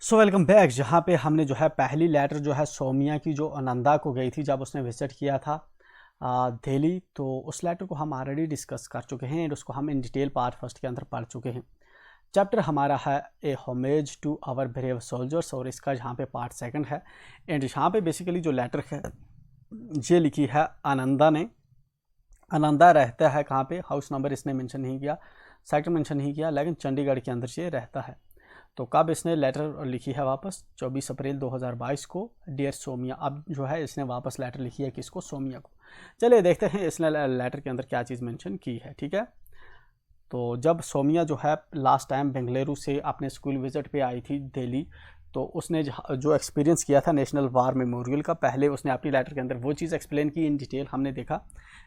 So welcome back. जहाँ पे हमने जो है पहली लेटर जो है सौम्या की जो आनंदा को गई थी जब उसने विजिट किया था दिल्ली, तो उस लेटर को हम ऑलरेडी डिस्कस कर चुके हैं एंड उसको हम इन डिटेल पार्ट फर्स्ट के अंदर पढ़ चुके हैं। चैप्टर हमारा है a homage to our brave soldiers और इसका यहाँ पे पार्ट सेकंड है। एंड यहाँ पे बेसिकली जो लेटर है ये लिखी है आनंदा ने। आनंदा रहता है कहाँ पे, हाउस नंबर इसने मेंशन नहीं किया, सेक्टर मेंशन नहीं किया, लेकिन चंडीगढ़ के अंदर ये रहता है। तो कब इसने लेटर लिखी है वापस, 24 अप्रैल 2022 को, डियर सोमिया। अब जो है इसने वापस लेटर लिखी है किसको, सोमिया को। चलिए देखते हैं इसने लेटर के अंदर क्या चीज़ मेंशन की है। ठीक है, तो जब सोमिया जो है लास्ट टाइम बेंगलुरु से अपने स्कूल विजिट पे आई थी दिल्ली, तो उसने जो एक्सपीरियंस किया था नेशनल वार मेमोरियल का, पहले उसने अपनी लेटर के अंदर वो चीज़ एक्सप्लेन की इन डिटेल, हमने देखा।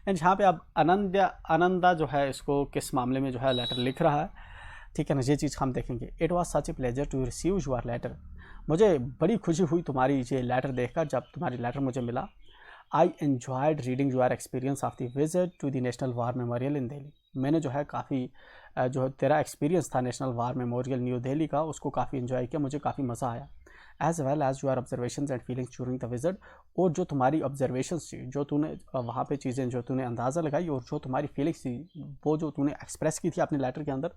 एंड यहाँ पे अब आनंदा जो है इसको किस मामले में जो है लेटर लिख रहा है, ठीक है ना, ये चीज़ हम देखेंगे। It was such a pleasure to receive your letter. मुझे बड़ी खुशी हुई तुम्हारी ये लेटर देखकर, जब तुम्हारी लेटर मुझे मिला। I enjoyed reading your experience of the visit to the national war memorial in Delhi. मैंने जो है काफ़ी जो तेरा एक्सपीरियंस था national war memorial new Delhi का, उसको काफ़ी इन्जॉय किया, मुझे काफ़ी मज़ा आया। As well as your observation and feelings during the visit. और जो तुम्हारी ऑब्जर्वेशन थी, जो तूने वहाँ पे चीज़ें जो तूने अंदाज़ा लगाई और जो तुम्हारी फीलिंग्स थी, वो जो तूने एक्सप्रेस की थी अपने लेटर के अंदर,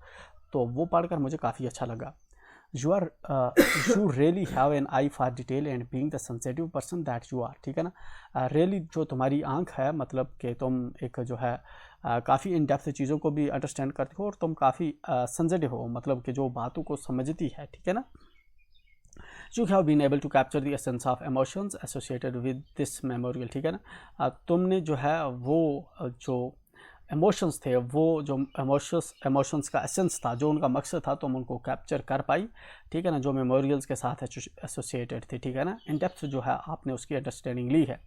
तो वो पढ़कर मुझे काफ़ी अच्छा लगा। You really have an eye for detail and being the sensitive person that you are. ठीक है ना, रियली जो तुम्हारी आंख है, मतलब कि तुम एक जो है काफ़ी इन डेप्थ चीज़ों को भी अंडरस्टैंड करते हो और तुम काफ़ी सेंसिटिव हो, मतलब कि जो बातों को समझती है। ठीक है ना, you have been able to capture the essence of emotions associated with this memorial. ठीक है ना, तुमने जो है वो जो इमोशंस थे, वो जो इमोशंस का एसेंस था, जो उनका मकसद था, तुम उनको कैप्चर कर पाई। ठीक है ना, जो मेमोरियल्स के साथ एसोसिएटेड थे। ठीक है ना, इन डेप्थ जो है आपने उसकी अंडरस्टैंडिंग ली है।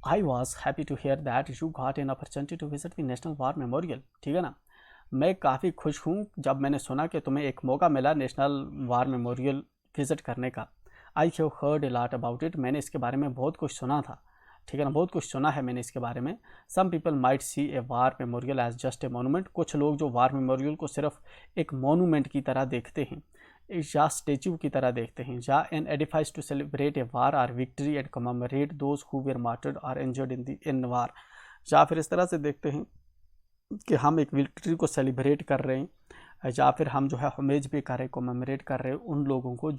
I was happy to hear that you got an opportunity to visit the national war memorial. ठीक है ना, मैं काफ़ी खुश हूँ जब मैंने सुना कि तुम्हें एक मौका मिला नेशनल वार मेमोरियल विजिट करने का। I have heard a lot about it. मैंने इसके बारे में बहुत कुछ सुना था। ठीक है ना, बहुत कुछ सुना है मैंने इसके बारे में। Some people might see a war memorial as just a monument. कुछ लोग जो वार मेमोरियल को सिर्फ एक मोनूमेंट की तरह देखते हैं, या स्टेच्यू की तरह देखते हैं, या an edifice to celebrate a war or victory and commemorate those who were martyred or injured in war. या फिर इस तरह से देखते हैं कि हम एक विक्ट्री को सेलिब्रेट कर रहे हैं, या फिर हम जो है होमेज भी कर रहे हैं, कोमेमोरेट कर रहे हैं उन लोगों को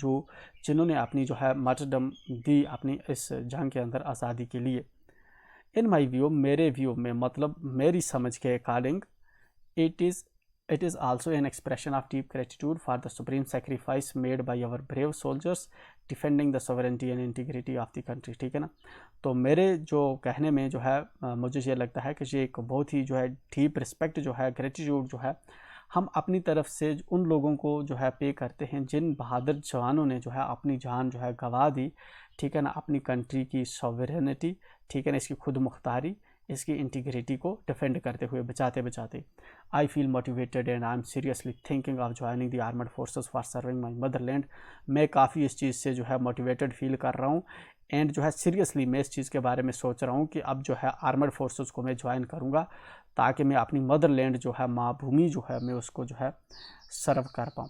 जिन्होंने अपनी जो है मार्टरडम दी अपनी इस जंग के अंदर आज़ादी के लिए। इन माई व्यू, मेरे व्यू में, मतलब मेरी समझ के according, it is also an expression of deep gratitude for the supreme sacrifice made by our brave soldiers defending the sovereignty and integrity of the country. ठीक है ना, तो मेरे जो कहने में जो है मुझे ये लगता है कि ये एक बहुत ही जो है डीप रिस्पेक्ट जो है, ग्रेटिट्यूड जो है, हम अपनी तरफ से उन लोगों को जो है पे करते हैं जिन बहादुर जवानों ने जो है अपनी जान जो है गंवा दी। ठीक है ना, अपनी कंट्री की सॉवरेनिटी, ठीक है ना, इसकी खुद मुख्तारी, इसकी इंटीग्रिटी को डिफेंड करते हुए, बचाते बचाते। I feel motivated and I am seriously thinking of joining the armed forces for serving my motherland. मैं काफ़ी इस चीज़ से जो है मोटिवेटेड फील कर रहा हूँ एंड जो है सीरियसली मैं इस चीज़ के बारे में सोच रहा हूँ कि अब जो है आर्मड फोर्सेस को मैं ज्वाइन करूँगा, ताकि मैं अपनी मदरलैंड जो है, माँ भूमि जो है, मैं उसको जो है सर्व कर पाऊँ।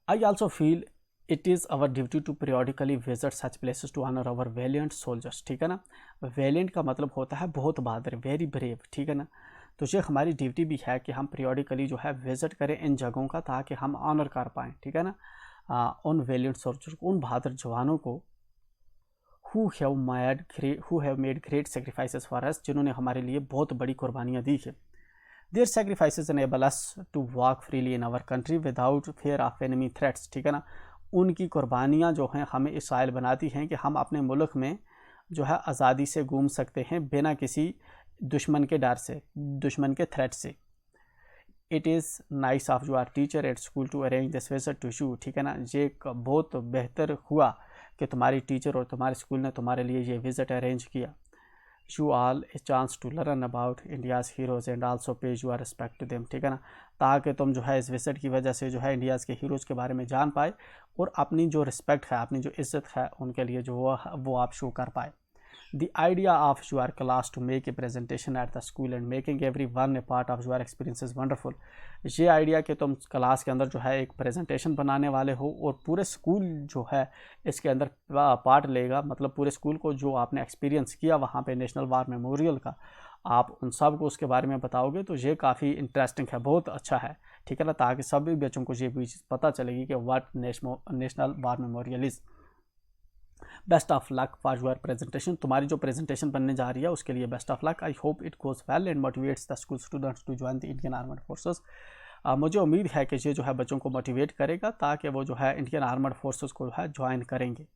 I also feel it is our duty to periodically visit such places to honour our valiant soldiers. ठीक है ना, वैलियंट का मतलब होता है बहुत बहादुर, वेरी ब्रेव। ठीक है ना, तो ये हमारी ड्यूटी भी है कि हम पीरियडिकली जो है विजिट करें इन जगहों का, ताकि हम ऑनर कर पाएँ। ठीक है ना, उन वैलियंट सोल्जर, उन बहादुर जवानों को who have made great sacrifices for us, जिन्होंने हमारे लिए बहुत बड़ी कुर्बानियाँ दी है। Their sacrifices enable us to walk freely in our country without fear of enemy threats। ठीक है ना, उनकी कुर्बानियाँ जो हैं हमें इस काबिल बनाती हैं कि हम अपने मुल्क में जो है आज़ादी से घूम सकते हैं बिना किसी दुश्मन के डर से, दुश्मन के थ्रेट से। It is nice of your teacher at school to arrange this visit to you. ठीक है ना, ये बहुत बेहतर हुआ कि तुम्हारी टीचर और तुम्हारे स्कूल ने तुम्हारे लिए ये विज़िट अरेंज किया। You all a chance to learn about India's heroes and also pay your respect to them. ठीक है ना, ताकि तुम जो है इस विजिट की वजह से जो है इंडियाज़ के हीरोज़ के बारे में जान पाए और अपनी जो रिस्पेक्ट है, अपनी जो इज़्ज़त है उनके लिए जो वो आप शो कर पाए। The idea of your class to make a presentation at the school and making everyone a part of your experience is wonderful. ये आइडिया कि तुम क्लास के अंदर जो है एक प्रेजेंटेशन बनाने वाले हो और पूरे स्कूल जो है इसके अंदर पार्ट लेगा, मतलब पूरे स्कूल को जो आपने एक्सपीरियंस किया वहाँ पे नेशनल वार मेमोरियल का, आप उन सब को उसके बारे में बताओगे, तो ये काफ़ी इंटरेस्टिंग है, बहुत अच्छा है, ठीक है ना, ताकि सभी बच्चों को ये भी चीज़ पता चलेगी कि what national war memorial is. Best of luck for your presentation, तुम्हारी जो प्रेजेंटेशन बनने जा रही है उसके लिए best of luck. I hope it goes well and motivates the school students to join the Indian armed forces. मुझे उम्मीद है कि ये जो है बच्चों को मोटिवेट करेगा ताकि वो जो है इंडियन आर्मड फोर्सेस को जो है ज्वाइन करेंगे।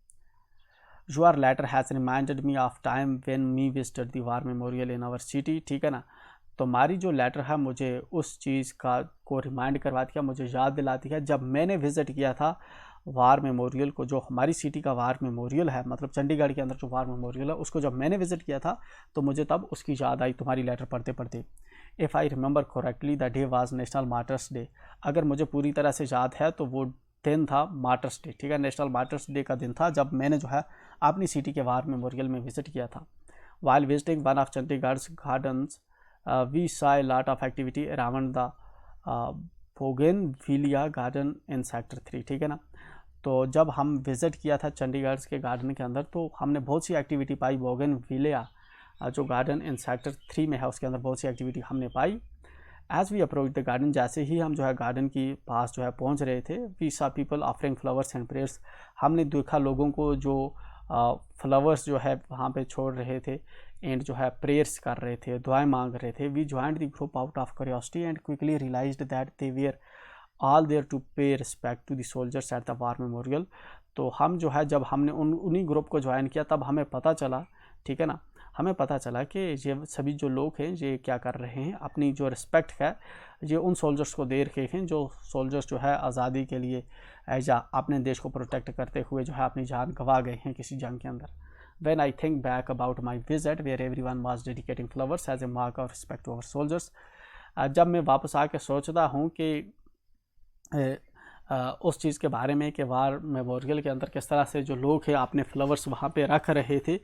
Your letter has reminded me of time when me visited the war memorial in our city, ठीक है ना। तुम्हारी जो लेटर है मुझे उस चीज़ को रिमाइंड करवा दिया, मुझे याद दिलाती है जब मैंने विज़िट किया था वार मेमोरियल को, जो हमारी सिटी का वार मेमोरियल है, मतलब चंडीगढ़ के अंदर जो वार मेमोरियल है उसको जब मैंने विज़िट किया था तो मुझे तब उसकी याद आई तुम्हारी लेटर पढ़ते पढ़ते। If I remember correctly the day was national martyrs day, अगर मुझे पूरी तरह से याद है तो वो दिन था मार्टर्स डे, ठीक है, नेशनल मार्टर्स डे का दिन था जब मैंने जो है अपनी सिटी के वार मेमोरियल में विज़िट किया था। While visiting one of Chandigarh gardens we saw a lot of activity around the bougainvillea garden in sector 3, ठीक है ना। तो जब हम विज़िट किया था चंडीगढ़ के गार्डन के अंदर तो हमने बहुत सी एक्टिविटी पाई, बोगेनविलिया जो गार्डन इन सेक्टर 3 में है उसके अंदर बहुत सी एक्टिविटी हमने पाई। As we approach the garden, जैसे ही हम जो है गार्डन की पास जो है पहुंच रहे थे, we saw people offering flowers and prayers, हमने देखा लोगों को जो फ्लावर्स जो है वहाँ पे छोड़ रहे थे एंड जो है प्रेयर्स कर रहे थे, दुआएं मांग रहे थे। We joined the group out of curiosity and quickly realised that they were all there to pay respect to the soldiers at the war memorial. तो हम जो है जब हमने उन्हीं ग्रुप को ज्वाइन किया तब हमें पता चला, ठीक है ना, हमें पता चला कि ये सभी जो लोग हैं ये क्या कर रहे हैं, अपनी जो रिस्पेक्ट है ये उन सोल्जर्स को दे रहे हैं जो सोल्जर्स जो है आज़ादी के लिए या अपने देश को प्रोटेक्ट करते हुए जो है अपनी जान गंवा गए हैं किसी जंग के अंदर। When I think back about my visit where everyone was dedicating flowers as a mark of respect to our soldiers, जब मैं वापस आके सोचता हूँ कि उस चीज़ के बारे में कि वार मेमोरियल के अंदर किस तरह से जो लोग हैं अपने फ्लावर्स वहाँ पे रख रहे थे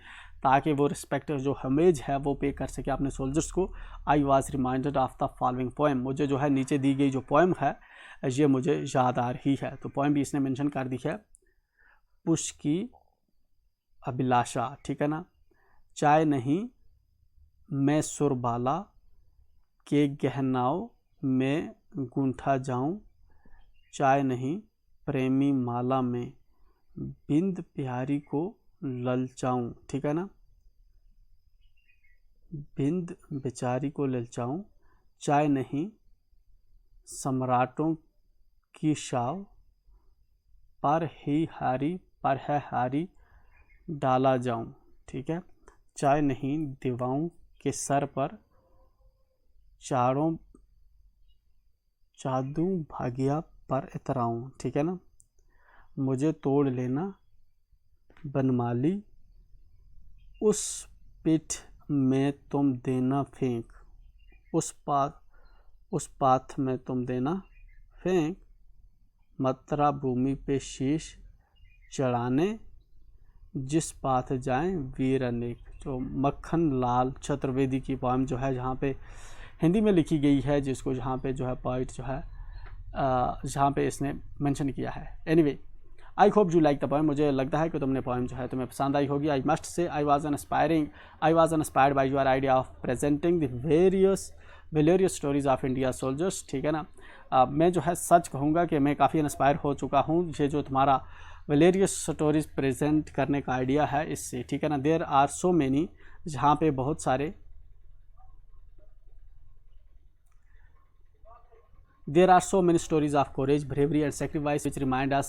ताकि वो रिस्पेक्ट जो हमेज है वो पे कर सके अपने सोल्जर्स को। I was reminded of the following poem, मुझे जो है नीचे दी गई जो पोएम है ये मुझे याद आ रही है। तो पोएम भी इसने मेंशन कर दी है। पुष्प की अभिलाषा, ठीक है ना, चाय नहीं मैं सुरबाला के गहनाओं में गूंथा जाऊं, चाय नहीं प्रेमी माला में बिंद प्यारी को ललचाऊं, ठीक है ना, बिंद बेचारी को ललचाऊं, चाय नहीं सम्राटों की शाव पर है हारी डाला जाऊं, ठीक है, चाय नहीं दीवाओं के सर पर चारों जादू भागिया पर इतराऊं, ठीक है ना, मुझे तोड़ लेना बनमाली उस पीठ में तुम देना फेंक, उस पाथ में तुम देना फेंक, मत्रा भूमि पे शीश चढ़ाने जिस पाथ जाएं वीर अनेक। जो मक्खन लाल चतुर्वेदी की पोएम जो है जहाँ पे हिंदी में लिखी गई है, जिसको जहाँ पे जो है पोइट जो है जहाँ पे इसने मेंशन किया है। Anyway I hope you like the poem, मुझे लगता है कि तुमने पोएम जो है तुम्हें पसंद आई होगी। I must say I was inspired by your idea of presenting the various stories of India soldiers, ठीक है ना। मैं जो है सच कहूँगा कि मैं काफ़ी इंस्पायर हो चुका हूँ ये जो तुम्हारा वेरियस स्टोरीज प्रेजेंट करने का आइडिया है इससे, ठीक है ना। देयर आर सो मैनी, जहाँ पे बहुत सारे There are so many stories of courage, bravery and sacrifice which remind us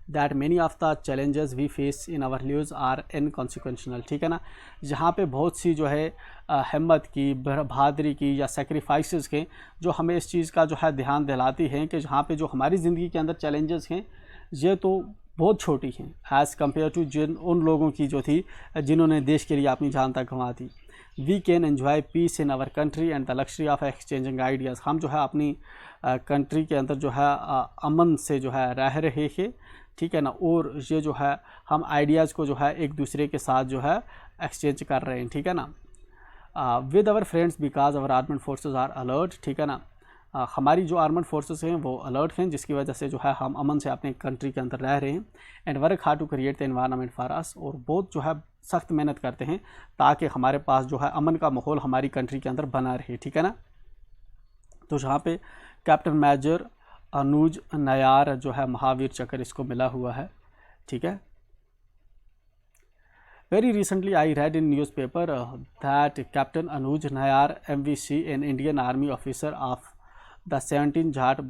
that many of the challenges we face in our lives are inconsequential, ठीक है ना। जहाँ पे बहुत सी जो है हिम्मत की, बहादुरी की या सेक्रीफाइसेस के जो हमें इस चीज़ का जो है ध्यान दिलाती हैं कि जहाँ पे जो हमारी ज़िंदगी के अंदर चैलेंजेस हैं ये तो बहुत छोटी हैं एज़ कम्पेयर टू उन लोगों की जो थी जिन्होंने देश के लिए अपनी जान तक गंवा दी। We can enjoy peace in our country and the luxury of exchanging ideas. हम जो है अपनी कंट्री के अंदर जो है अमन से जो है रह रहे हैं, ठीक है ना, और ये जो है हम आइडियाज़ को जो है एक दूसरे के साथ जो है एक्सचेंज कर रहे हैं, ठीक है ना। With our friends because our armed forces are alert, ठीक है ना। हमारी जो आर्मड फोर्सेस हैं वो अलर्ट हैं, जिसकी वजह से जो है हम अमन से अपने कंट्री के अंदर रह रहे हैं। And work hard to create the environment for us, और बहुत जो है सख्त मेहनत करते हैं ताकि हमारे पास जो है अमन का माहौल हमारी कंट्री के अंदर बना रहे, ठीक है ना। तो जहाँ पे कैप्टन मेजर अनुज नायर जो है महावीर चक्र इसको मिला हुआ है, ठीक है। Very recently, I read in newspaper that Captain Anuj Nayar, MVC, an Indian Army officer of the 17th Jhat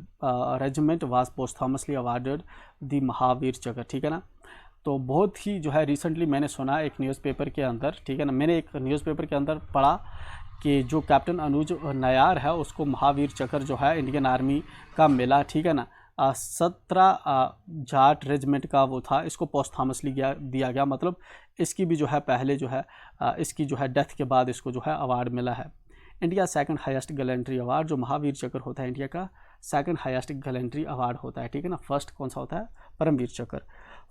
Regiment, was posthumously awarded the Mahavir चक्र, ठीक है ना। तो बहुत ही जो है रिसेंटली मैंने सुना एक न्यूज़पेपर के अंदर, ठीक है ना, मैंने एक न्यूज़पेपर के अंदर पढ़ा कि जो कैप्टन अनुज नायर है उसको महावीर चक्र जो है इंडियन आर्मी का मिला, ठीक है ना। 17 जाट रेजिमेंट का वो था, इसको पोस्टथॉमसली दिया गया, मतलब इसकी भी जो है पहले जो है इसकी जो है डेथ के बाद इसको जो है अवार्ड मिला है। India second highest gallantry award, जो महावीर चक्र होता है इंडिया का सेकंड हाईएस्ट गैलेंट्री अवार्ड होता है, ठीक है ना। फर्स्ट कौन सा होता है? परमवीर चक्र।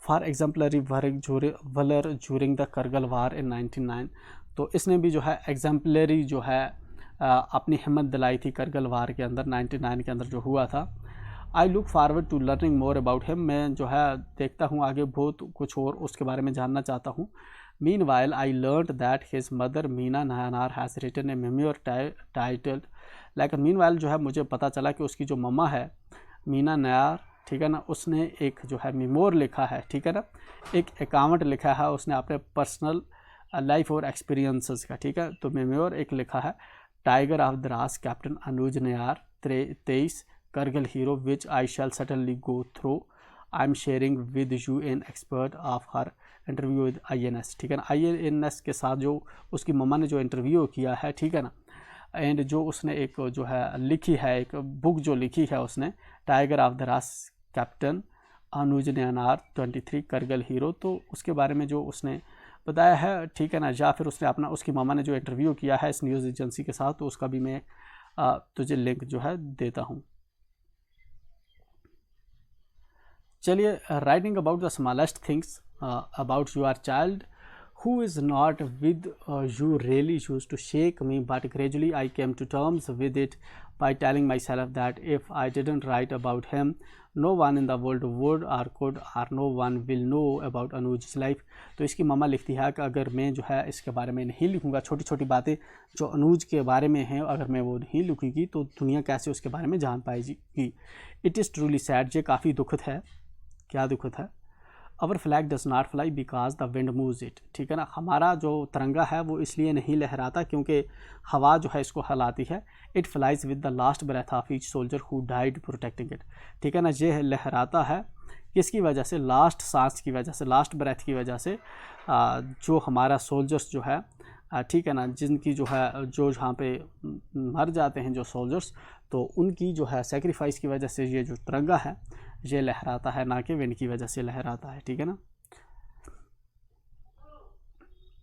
फॉर एग्जाम्पलरी वर्क वलर ज्यूरिंग द करगिल वार इन 1909, तो इसने भी जो है एग्जाम्पलरी जो है अपनी हिम्मत दिलाई थी करगिल वार के अंदर 1909 के अंदर जो हुआ था। I look forward to learning more about him, मैं जो है देखता हूँ आगे बहुत कुछ और उसके बारे में जानना चाहता हूँ। Meanwhile I learn that his mother Meena Nayanar has written a memoir titled, लेकिन मीन वाइल जो है मुझे पता चला कि उसकी जो मम्मा है मीना नायर, ठीक है ना, उसने एक जो है मेमोर लिखा है, ठीक है ना, एक अकाउंट लिखा है उसने अपने पर्सनल लाइफ और एक्सपीरियंसेस का, ठीक है। तो मेमोर एक लिखा है tiger of Dras captain Anuj Nair 23 Kargil hero, which I shall certainly go through. I am sharing with you an expert of her interview with INS, ठीक है ना। INS के साथ जो उसकी मम्मा ने जो इंटरव्यू किया है, ठीक है ना, एंड जो उसने एक जो है लिखी है, एक बुक जो लिखी है उसने, टाइगर ऑफ द रास कैप्टन अनुज नायर 23 करगिल हीरो, तो उसके बारे में जो उसने बताया है, ठीक है ना। या फिर उसने अपना उसकी मम्मा ने जो इंटरव्यू किया है इस न्यूज़ एजेंसी के साथ, तो उसका भी मैं तुझे लिंक जो है देता हूँ। चलिए, writing about the smallest things about your child who is not with you really used to shake me, but gradually I came to terms with it by telling myself that if I didn't write about him, no one in the world would or could or no one will know about Anuj's life। तो इसकी मम्मा लिखती है कि अगर मैं जो है इसके बारे में नहीं लिखूँगा, छोटी छोटी बातें जो अनुज के बारे में हैं, अगर मैं वो नहीं लिखूँगी तो दुनिया कैसे उसके बारे में जान पाएगी। इट इज़ ट्रूली सैड, ये काफ़ी दुखद है। क्या दुखद है? Our flag does not fly because the wind moves it, ठीक है ना। हमारा जो तिरंगा है वो इसलिए नहीं लहराता क्योंकि हवा जो है इसको हिलाती है। It flies with the last breath of each soldier who died protecting it, ठीक है ना। ये लहराता है किसकी वजह से? लास्ट सांस की वजह से, लास्ट ब्रेथ की वजह से। जो हमारा सोल्जर्स जो है, ठीक है ना, जिनकी जो है जो जहाँ पे मर जाते हैं जो सोल्जर्स, तो उनकी जो है सेक्रीफाइस की वजह से ये जो तिरंगा है ये लहराता है, ना कि विंड की वजह से लहराता है, ठीक है ना।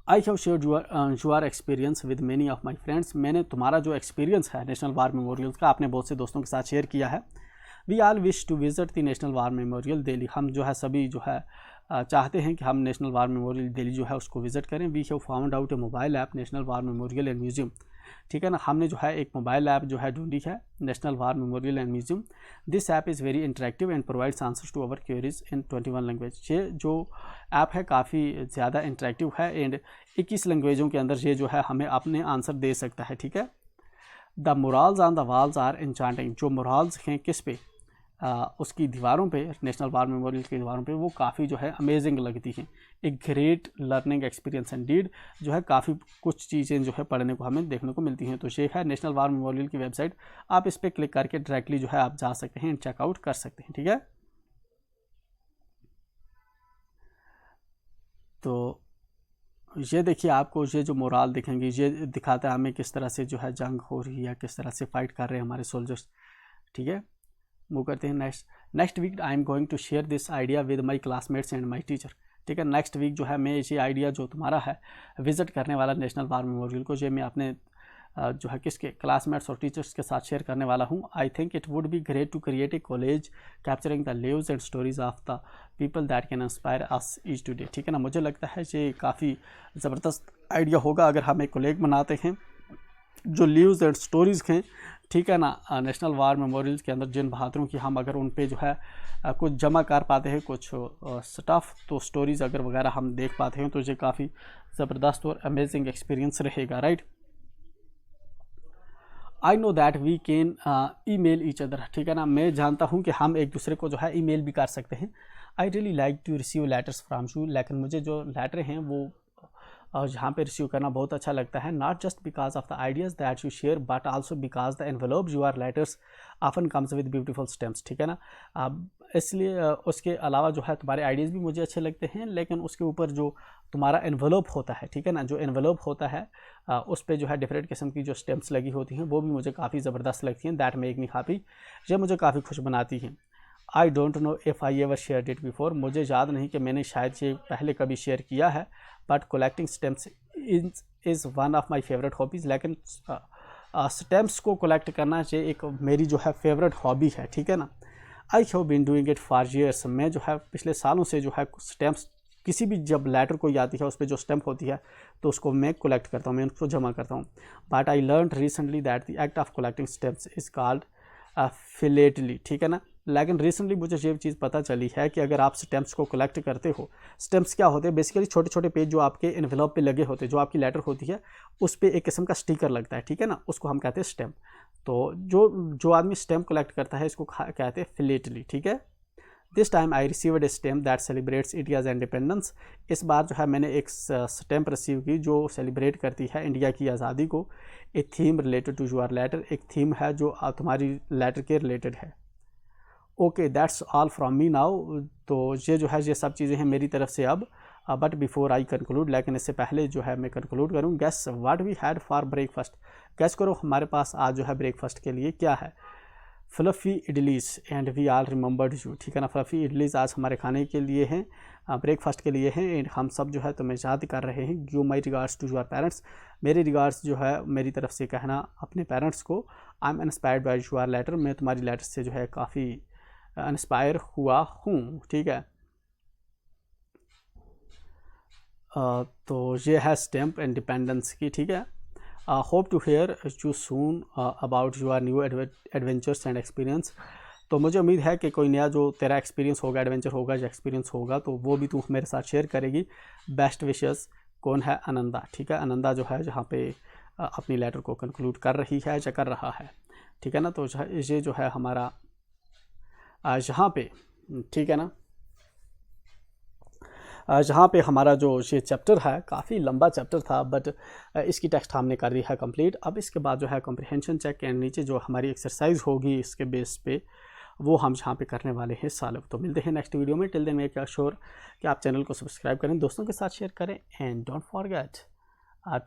I have shared your experience with many of my friends, मैंने तुम्हारा जो एक्सपीरियंस है नेशनल वार मेमोरियल का अपने बहुत से दोस्तों के साथ शेयर किया है। We all wish to visit the national war memorial Delhi, हम जो है सभी जो है चाहते हैं कि हम नेशनल वार मेमोरियल दिल्ली जो है उसको विजिट करें। We have found out a mobile app national war memorial and museum, ठीक है ना। हमने जो है एक मोबाइल ऐप जो है ढूंढी है national war memorial and museum. This app is very interactive and provides answers to our queries in 21 language. ये जो ऐप है काफ़ी ज़्यादा इंटरेक्टिव है एंड 21 लैंग्वेजों के अंदर ये जो है हमें अपने आंसर दे सकता है, ठीक है। The morals on the walls are enchanting, जो मोरल्स हैं किस पे? उसकी दीवारों पे, नेशनल वार मेमोरियल की दीवारों पे, वो काफ़ी जो है अमेजिंग लगती हैं। एक ग्रेट लर्निंग एक्सपीरियंस इंडीड, जो है काफ़ी कुछ चीज़ें जो है पढ़ने को हमें देखने को मिलती हैं। तो ये है नेशनल वार मेमोरियल की वेबसाइट, आप इस पर क्लिक करके डायरेक्टली जो है आप जा सकते हैं, चेकआउट कर सकते हैं, ठीक है। तो ये देखिए, आपको ये जो मोराल दिखेंगे ये दिखाता है हमें किस तरह से जो है जंग हो रही है, किस तरह से फाइट कर रहे हैं हमारे सोल्जर्स, ठीक है। मूव करते हैं next week I am going to share this idea with my classmates and my teacher, ठीक है। नेक्स्ट वीक जो है मैं इसी आइडिया जो तुम्हारा है विज़िट करने वाला नेशनल वार मेमोरियल को, जो मैं अपने जो है किसके क्लासमेट्स और टीचर्स के साथ शेयर करने वाला हूँ। I think it would be great to create a college capturing the lives and stories of the people that can inspire us each today, ठीक है ना। मुझे लगता है ये काफ़ी ज़बरदस्त आइडिया होगा अगर हम एक कॉलेज बनाते हैं जो लिव्स एंड स्टोरीज़ हैं, ठीक है ना, नेशनल वार मेमोरियल्स के अंदर जिन बहादुरों की हम अगर उन पे जो है कुछ जमा कर पाते हैं, कुछ स्टफ़, तो स्टोरीज़ अगर वगैरह हम देख पाते हैं तो ये काफ़ी ज़बरदस्त और अमेजिंग एक्सपीरियंस रहेगा, right. I know that we can email each other, ठीक है ना। मैं जानता हूँ कि हम एक दूसरे को जो है ईमेल भी कर सकते हैं। I really like to receive letters from you, लेकिन मुझे जो लेटर हैं वो यहाँ पे रिसीव करना बहुत अच्छा लगता है। Not just because of the ideas that you share but also because the envelope your letters often comes with beautiful stamps, ठीक है ना। इसलिए उसके अलावा जो है तुम्हारे आइडियाज़ भी मुझे अच्छे लगते हैं, लेकिन उसके ऊपर जो तुम्हारा एनवेलप होता है, ठीक है ना, जो एनवेलप होता है उस पर जो है डिफरेंट किस्म की जो स्टेम्प्स लगी होती हैं वो भी मुझे काफ़ी ज़बरदस्त लगती हैं। दैट मेक मी हैप्पी, ये मुझे काफ़ी खुश बनाती हैं। I don't know if I ever share it before, मुझे याद नहीं कि मैंने शायद ये पहले कभी शेयर किया है, but collecting stamps is one of my favourite hobbies. लेकिन स्टेम्प्स को कलेक्ट करना ये एक मेरी जो है फेवरेट हॉबी है, ठीक है ना। I have been doing it for years, मैं जो है पिछले सालों से जो है स्टेम्प्स किसी भी जब लेटर कोई आती है उस पर जो स्टैम्प होती है तो उसको मैं कलेक्ट करता हूँ, मैं उसको जमा करता हूँ। But I learn recently that the act of collecting stamps is called philately, ठीक है ना। लेकिन रिसेंटली मुझे ये चीज़ पता चली है कि अगर आप स्टैम्प्स को कलेक्ट करते हो, स्टैम्प्स क्या होते हैं बेसिकली छोटे छोटे पेज जो आपके एनवेलप पे लगे होते हैं, जो आपकी लेटर होती है उस पर एक किस्म का स्टिकर लगता है, ठीक है ना, उसको हम कहते हैं स्टैम्प। तो जो आदमी स्टैम्प कलेक्ट करता है इसको कहते हैं फिलेटली, ठीक है। This time I received A stamp that celebrates India's independence, इस बार जो है मैंने एक स्टैम्प रिसीव की जो सेलिब्रेट करती है इंडिया की आज़ादी को। A theme related to your letter, एक थीम है जो तुम्हारी लेटर के रिलेटेड है। Okay that's all from me now, तो ये जो है ये सब चीज़ें हैं मेरी तरफ से अब। बट बिफोर आई कंक्लूड, लेकिन इससे पहले जो है मैं कंक्लूड करूँ, guess what we had for breakfast, guess करो हमारे पास आज जो है ब्रेकफास्ट के लिए क्या है। Fluffy idlis and we all remembered you, ठीक है ना। फ्लफ़ी इडलीज़ आज हमारे खाने के लिए हैं, ब्रेकफास्ट के लिए हैं, एंड हम सब जो है तुम्हें याद कर रहे हैं। Give my regards to your parents, मेरे रिगार्ड्स जो है मेरी तरफ से कहना अपने पेरेंट्स को। I am inspired by your letter, मैं तुम्हारी लेटर से जो है काफ़ी इंस्पायर हुआ हूँ, ठीक है। तो ये है स्टैम्प इंडिपेंडेंस की, ठीक है। Hope to hear you soon about your new adventures and experience, तो मुझे उम्मीद है कि कोई नया जो तेरा एक्सपीरियंस होगा, एडवेंचर होगा या एक्सपीरियंस होगा तो वो भी तू मेरे साथ शेयर करेगी। बेस्ट विशेस, कौन है, आनंदा, ठीक है। आनंदा जो है जहाँ पे अपनी लेटर को कंक्लूड कर रही है या कर रहा है, ठीक है ना। तो ये जो है हमारा यहाँ पे, ठीक है ना, जहाँ पे हमारा जो ये चैप्टर है काफ़ी लंबा चैप्टर था, बट इसकी टेक्स्ट हमने कर दी है कंप्लीट। अब इसके बाद जो है कॉम्प्रिहेंशन चेक एंड नीचे जो हमारी एक्सरसाइज होगी इसके बेस पे वो हम यहाँ पे करने वाले हैं सालों। तो मिलते हैं नेक्स्ट वीडियो में। टिल देन मेक श्योर कि आप चैनल को सब्सक्राइब करें, दोस्तों के साथ शेयर करें, and don't forget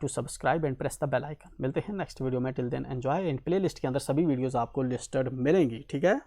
to subscribe and press the bell icon. मिलते हैं नेक्स्ट वीडियो में। Till then enjoy, and playlist के अंदर सभी वीडियोज़ आपको लिस्टेड मिलेंगी, ठीक है।